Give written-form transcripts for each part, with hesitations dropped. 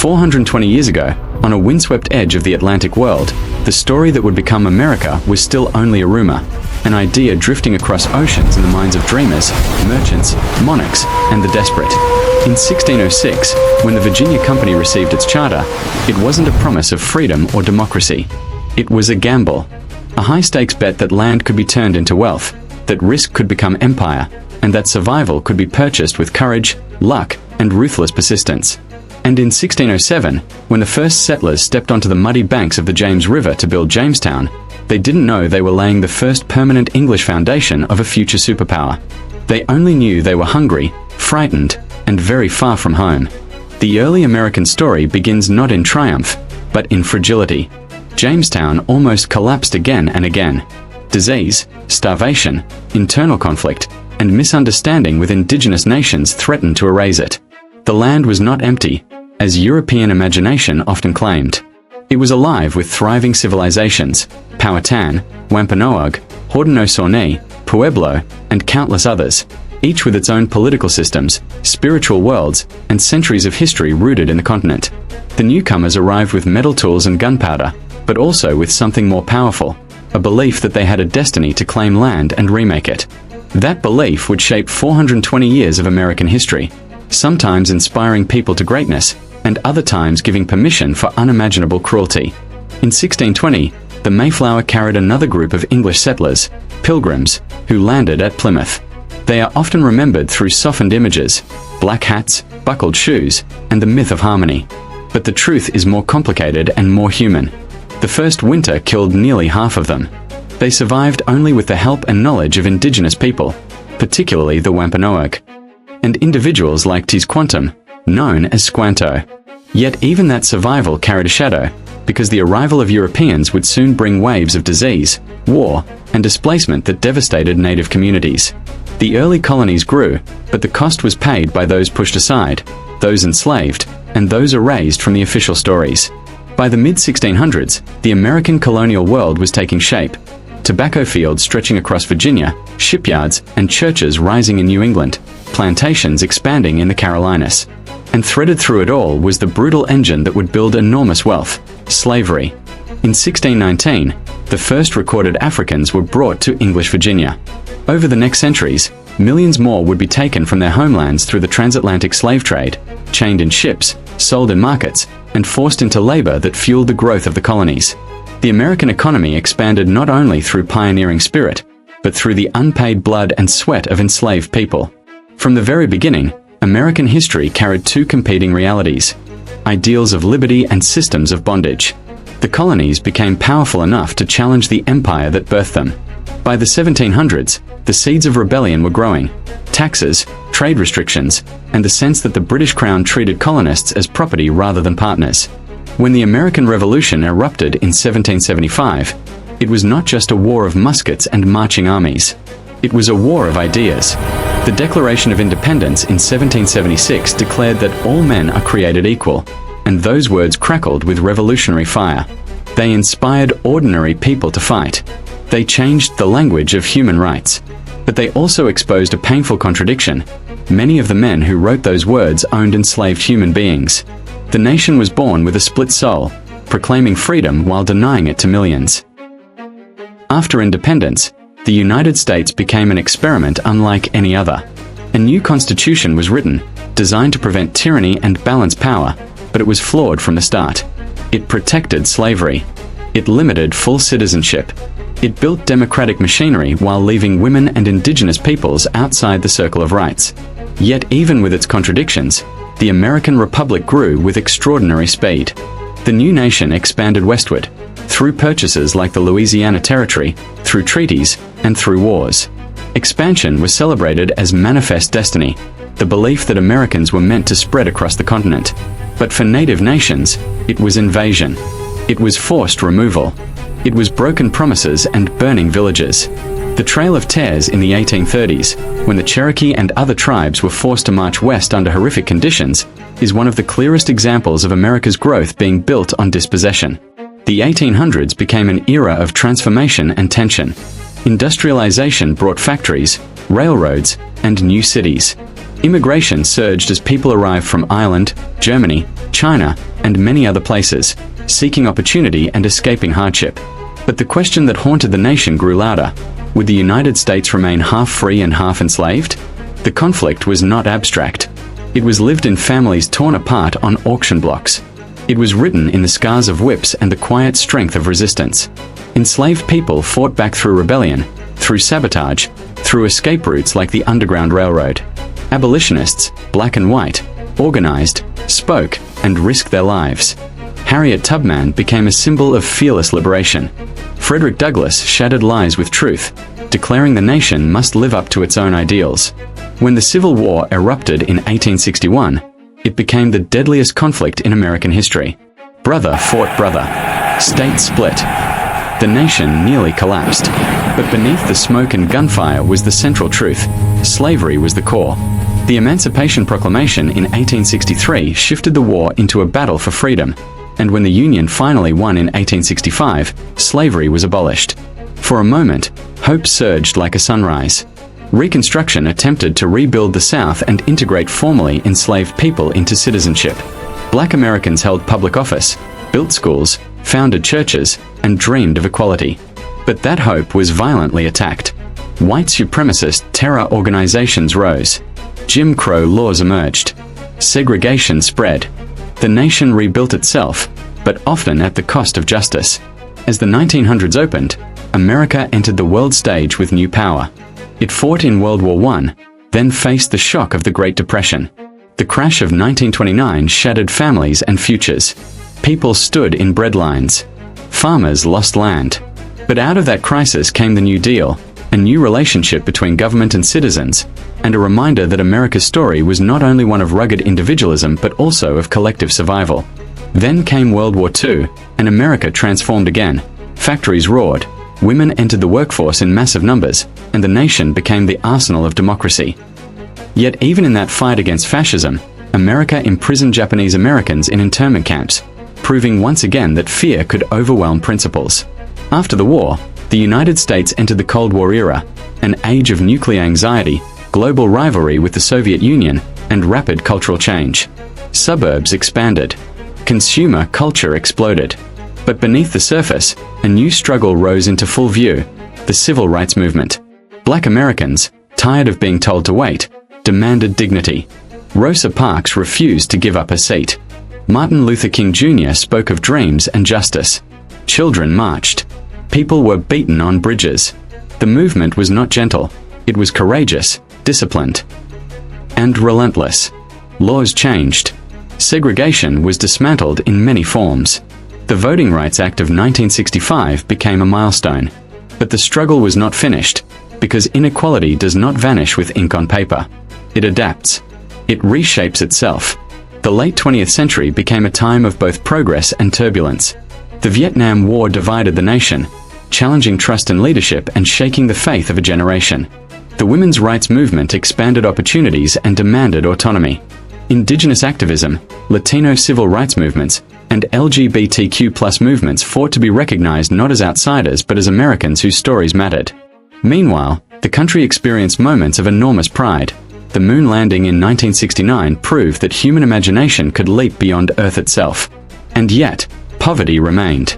420 years ago, on a windswept edge of the Atlantic world, the story that would become America was still only a rumor, an idea drifting across oceans in the minds of dreamers, merchants, monarchs, and the desperate. In 1606, when the Virginia Company received its charter, it wasn't a promise of freedom or democracy. It was a gamble, a high-stakes bet that land could be turned into wealth, that risk could become empire, and that survival could be purchased with courage, luck, and ruthless persistence. And in 1607, when the first settlers stepped onto the muddy banks of the James River to build Jamestown, they didn't know they were laying the first permanent English foundation of a future superpower. They only knew they were hungry, frightened, and very far from home. The early American story begins not in triumph, but in fragility. Jamestown almost collapsed again and again. Disease, starvation, internal conflict, and misunderstanding with indigenous nations threatened to erase it. The land was not empty, as European imagination often claimed. It was alive with thriving civilizations: Powhatan, Wampanoag, Haudenosaunee, Pueblo, and countless others, each with its own political systems, spiritual worlds, and centuries of history rooted in the continent. The newcomers arrived with metal tools and gunpowder, but also with something more powerful, a belief that they had a destiny to claim land and remake it. That belief would shape 420 years of American history, sometimes inspiring people to greatness, and other times giving permission for unimaginable cruelty. In 1620, the Mayflower carried another group of English settlers, Pilgrims, who landed at Plymouth. They are often remembered through softened images, black hats, buckled shoes, and the myth of harmony. But the truth is more complicated and more human. The first winter killed nearly half of them. They survived only with the help and knowledge of indigenous people, particularly the Wampanoag, and individuals like Tisquantum, known as Squanto. Yet even that survival carried a shadow, because the arrival of Europeans would soon bring waves of disease, war, and displacement that devastated native communities. The early colonies grew, but the cost was paid by those pushed aside, those enslaved, and those erased from the official stories. By the mid-1600s, the American colonial world was taking shape. Tobacco fields stretching across Virginia, shipyards and churches rising in New England, plantations expanding in the Carolinas. And threaded through it all was the brutal engine that would build enormous wealth: slavery. In 1619, the first recorded Africans were brought to English Virginia. Over the next centuries, millions more would be taken from their homelands through the transatlantic slave trade, chained in ships, sold in markets, and forced into labor that fueled the growth of the colonies. The American economy expanded not only through pioneering spirit, but through the unpaid blood and sweat of enslaved people. From the very beginning, American history carried two competing realities: ideals of liberty and systems of bondage. The colonies became powerful enough to challenge the empire that birthed them. By the 1700s, the seeds of rebellion were growing: taxes, trade restrictions, and the sense that the British Crown treated colonists as property rather than partners. When the American Revolution erupted in 1775, it was not just a war of muskets and marching armies. It was a war of ideas. The Declaration of Independence in 1776 declared that all men are created equal, and those words crackled with revolutionary fire. They inspired ordinary people to fight. They changed the language of human rights. But they also exposed a painful contradiction. Many of the men who wrote those words owned enslaved human beings. The nation was born with a split soul, proclaiming freedom while denying it to millions. After independence, the United States became an experiment unlike any other. A new constitution was written, designed to prevent tyranny and balance power, but it was flawed from the start. It protected slavery. It limited full citizenship. It built democratic machinery while leaving women and indigenous peoples outside the circle of rights. Yet even with its contradictions, the American Republic grew with extraordinary speed. The new nation expanded westward, through purchases like the Louisiana Territory, through treaties, and through wars. Expansion was celebrated as manifest destiny, the belief that Americans were meant to spread across the continent. But for native nations, it was invasion. It was forced removal. It was broken promises and burning villages. The Trail of Tears in the 1830s, when the Cherokee and other tribes were forced to march west under horrific conditions, is one of the clearest examples of America's growth being built on dispossession. The 1800s became an era of transformation and tension. Industrialization brought factories, railroads, and new cities. Immigration surged as people arrived from Ireland, Germany, China, and many other places, seeking opportunity and escaping hardship. But the question that haunted the nation grew louder. Would the United States remain half free and half enslaved? The conflict was not abstract. It was lived in families torn apart on auction blocks. It was written in the scars of whips and the quiet strength of resistance. Enslaved people fought back through rebellion, through sabotage, through escape routes like the Underground Railroad. Abolitionists, black and white, organized, spoke, and risked their lives. Harriet Tubman became a symbol of fearless liberation. Frederick Douglass shattered lies with truth, declaring the nation must live up to its own ideals. When the Civil War erupted in 1861, it became the deadliest conflict in American history. Brother fought brother. States split. The nation nearly collapsed. But beneath the smoke and gunfire was the central truth. Slavery was the core. The Emancipation Proclamation in 1863 shifted the war into a battle for freedom, and when the Union finally won in 1865, slavery was abolished. For a moment, hope surged like a sunrise. Reconstruction attempted to rebuild the South and integrate formerly enslaved people into citizenship. Black Americans held public office, built schools, founded churches, and dreamed of equality. But that hope was violently attacked. White supremacist terror organizations rose. Jim Crow laws emerged. Segregation spread. The nation rebuilt itself, but often at the cost of justice. As the 1900s opened, America entered the world stage with new power. It fought in World War I, then faced the shock of the Great Depression. The crash of 1929 shattered families and futures. People stood in breadlines. Farmers lost land. But out of that crisis came the New Deal, a new relationship between government and citizens, and a reminder that America's story was not only one of rugged individualism but also of collective survival. Then came World War II, and America transformed again. Factories roared, women entered the workforce in massive numbers, and the nation became the arsenal of democracy. Yet even in that fight against fascism, America imprisoned Japanese Americans in internment camps, proving once again that fear could overwhelm principles. After the war, the United States entered the Cold War era, an age of nuclear anxiety, global rivalry with the Soviet Union, and rapid cultural change. Suburbs expanded. Consumer culture exploded. But beneath the surface, a new struggle rose into full view: the civil rights movement. Black Americans, tired of being told to wait, demanded dignity. Rosa Parks refused to give up her seat. Martin Luther King Jr. spoke of dreams and justice. Children marched. People were beaten on bridges. The movement was not gentle. It was courageous, disciplined, and relentless. Laws changed. Segregation was dismantled in many forms. The Voting Rights Act of 1965 became a milestone. But the struggle was not finished, because inequality does not vanish with ink on paper. It adapts. It reshapes itself. The late 20th century became a time of both progress and turbulence. The Vietnam War divided the nation, challenging trust and leadership and shaking the faith of a generation. The women's rights movement expanded opportunities and demanded autonomy. Indigenous activism, Latino civil rights movements, and LGBTQ+ movements fought to be recognized not as outsiders but as Americans whose stories mattered. Meanwhile, the country experienced moments of enormous pride. The moon landing in 1969 proved that human imagination could leap beyond Earth itself. And yet, poverty remained.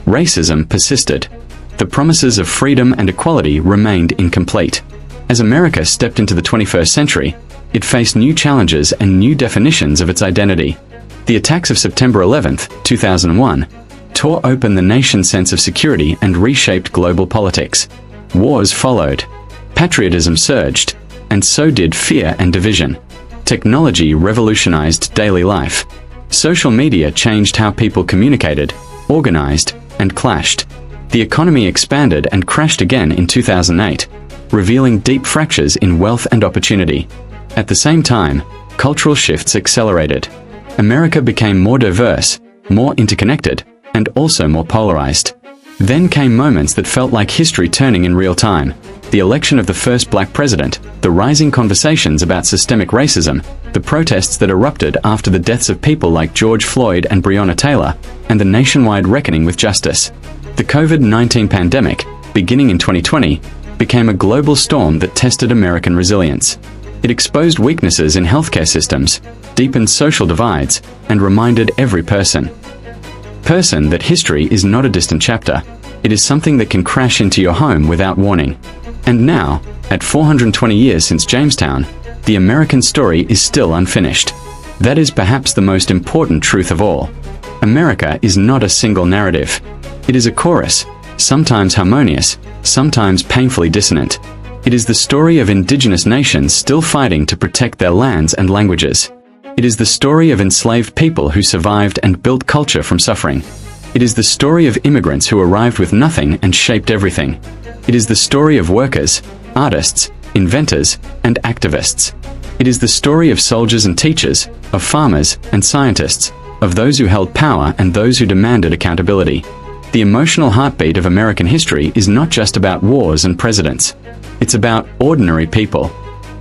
Racism persisted. The promises of freedom and equality remained incomplete. As America stepped into the 21st century, it faced new challenges and new definitions of its identity. The attacks of September 11, 2001, tore open the nation's sense of security and reshaped global politics. Wars followed. Patriotism surged, and so did fear and division. Technology revolutionized daily life. Social media changed how people communicated, organized, and clashed. The economy expanded and crashed again in 2008, revealing deep fractures in wealth and opportunity. At the same time, cultural shifts accelerated. America became more diverse, more interconnected, and also more polarized. Then came moments that felt like history turning in real time. The election of the first black president, the rising conversations about systemic racism, the protests that erupted after the deaths of people like George Floyd and Breonna Taylor, and the nationwide reckoning with justice. The COVID-19 pandemic, beginning in 2020, became a global storm that tested American resilience. It exposed weaknesses in healthcare systems, deepened social divides, and reminded every person that history is not a distant chapter. It is something that can crash into your home without warning. And now, at 420 years since Jamestown, the American story is still unfinished. That is perhaps the most important truth of all. America is not a single narrative. It is a chorus, sometimes harmonious, sometimes painfully dissonant. It is the story of indigenous nations still fighting to protect their lands and languages. It is the story of enslaved people who survived and built culture from suffering. It is the story of immigrants who arrived with nothing and shaped everything. It is the story of workers, artists, inventors, and activists. It is the story of soldiers and teachers, of farmers and scientists, of those who held power and those who demanded accountability. The emotional heartbeat of American history is not just about wars and presidents. It's about ordinary people.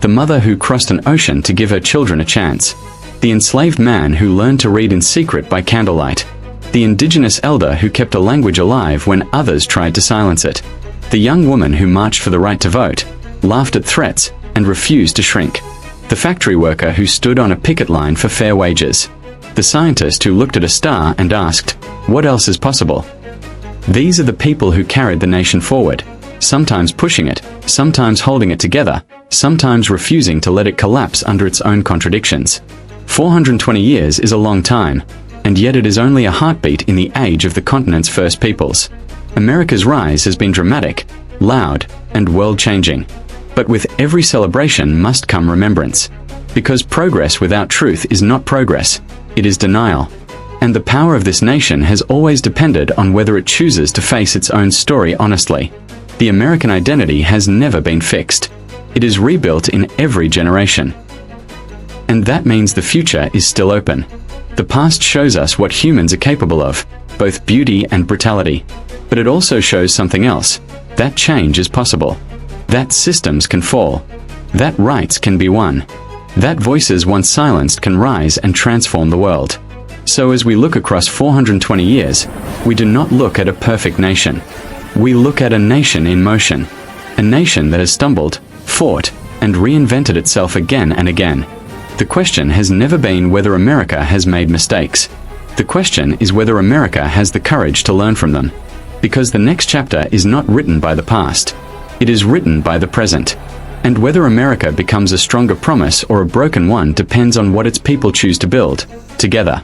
The mother who crossed an ocean to give her children a chance. The enslaved man who learned to read in secret by candlelight. The indigenous elder who kept a language alive when others tried to silence it. The young woman who marched for the right to vote, laughed at threats, and refused to shrink. The factory worker who stood on a picket line for fair wages. The scientist who looked at a star and asked, "What else is possible?" These are the people who carried the nation forward, sometimes pushing it, sometimes holding it together, sometimes refusing to let it collapse under its own contradictions. 420 years is a long time, and yet it is only a heartbeat in the age of the continent's first peoples. America's rise has been dramatic, loud, and world-changing. But with every celebration must come remembrance. Because progress without truth is not progress, it is denial. And the power of this nation has always depended on whether it chooses to face its own story honestly. The American identity has never been fixed. It is rebuilt in every generation. And that means the future is still open. The past shows us what humans are capable of, both beauty and brutality. But it also shows something else, that change is possible. That systems can fall. That rights can be won. That voices once silenced can rise and transform the world. So as we look across 420 years, we do not look at a perfect nation. We look at a nation in motion. A nation that has stumbled, fought, and reinvented itself again and again. The question has never been whether America has made mistakes. The question is whether America has the courage to learn from them. Because the next chapter is not written by the past. It is written by the present. And whether America becomes a stronger promise or a broken one depends on what its people choose to build, together.